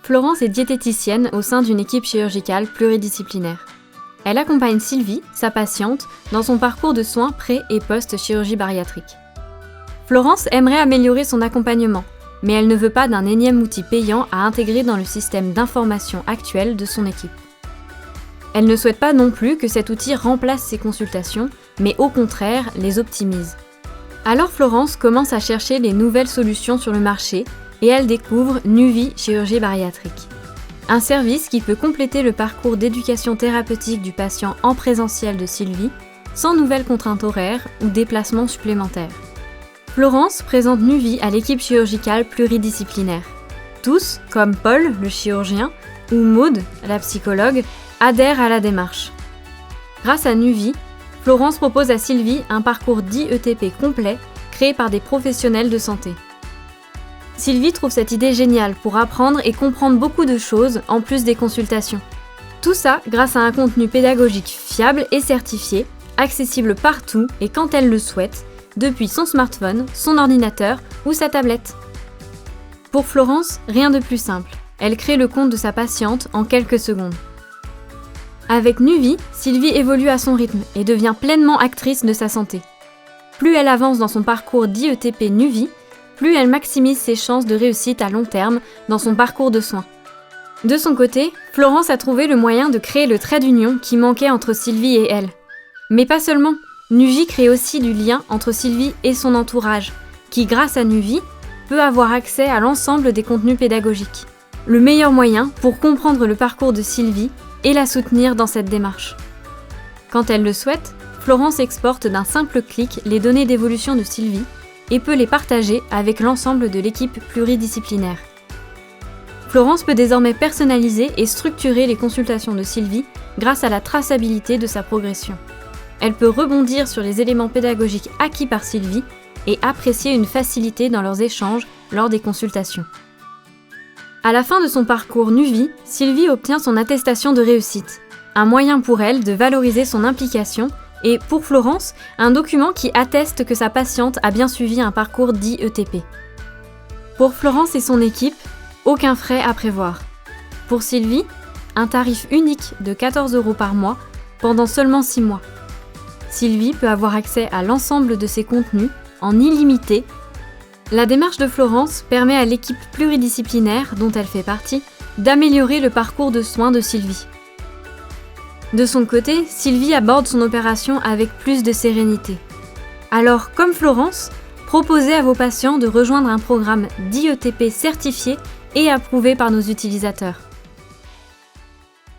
Florence est diététicienne au sein d'une équipe chirurgicale pluridisciplinaire. Elle accompagne Sylvie, sa patiente, dans son parcours de soins pré- et post-chirurgie bariatrique. Florence aimerait améliorer son accompagnement, mais elle ne veut pas d'un énième outil payant à intégrer dans le système d'information actuel de son équipe. Elle ne souhaite pas non plus que cet outil remplace ses consultations, mais au contraire les optimise. Alors Florence commence à chercher les nouvelles solutions sur le marché et elle découvre Nuvie Chirurgie Bariatrique. Un service qui peut compléter le parcours d'éducation thérapeutique du patient en présentiel de Sylvie, sans nouvelles contraintes horaires ou déplacements supplémentaires. Florence présente Nuvie à l'équipe chirurgicale pluridisciplinaire. Tous, comme Paul, le chirurgien, ou Maud, la psychologue, adhèrent à la démarche. Grâce à Nuvie, Florence propose à Sylvie un parcours d'IETP complet créé par des professionnels de santé. Sylvie trouve cette idée géniale pour apprendre et comprendre beaucoup de choses en plus des consultations. Tout ça grâce à un contenu pédagogique fiable et certifié, accessible partout et quand elle le souhaite, depuis son smartphone, son ordinateur ou sa tablette. Pour Florence, rien de plus simple. Elle crée le compte de sa patiente en quelques secondes. Avec Nuvie, Sylvie évolue à son rythme et devient pleinement actrice de sa santé. Plus elle avance dans son parcours d'IETP Nuvie, plus elle maximise ses chances de réussite à long terme dans son parcours de soins. De son côté, Florence a trouvé le moyen de créer le trait d'union qui manquait entre Sylvie et elle. Mais pas seulement, Nuvie crée aussi du lien entre Sylvie et son entourage, qui grâce à Nuvie, peut avoir accès à l'ensemble des contenus pédagogiques. Le meilleur moyen pour comprendre le parcours de Sylvie et la soutenir dans cette démarche. Quand elle le souhaite, Florence exporte d'un simple clic les données d'évolution de Sylvie et peut les partager avec l'ensemble de l'équipe pluridisciplinaire. Florence peut désormais personnaliser et structurer les consultations de Sylvie grâce à la traçabilité de sa progression. Elle peut rebondir sur les éléments pédagogiques acquis par Sylvie et apprécier une facilité dans leurs échanges lors des consultations. À la fin de son parcours Nuvie, Sylvie obtient son attestation de réussite, un moyen pour elle de valoriser son implication et, pour Florence, un document qui atteste que sa patiente a bien suivi un parcours d'IETP. Pour Florence et son équipe, aucun frais à prévoir. Pour Sylvie, un tarif unique de 14 € par mois pendant seulement 6 mois. Sylvie peut avoir accès à l'ensemble de ses contenus en illimité. La démarche de Florence permet à l'équipe pluridisciplinaire, dont elle fait partie, d'améliorer le parcours de soins de Sylvie. De son côté, Sylvie aborde son opération avec plus de sérénité. Alors, comme Florence, proposez à vos patients de rejoindre un programme d'IETP certifié et approuvé par nos utilisateurs.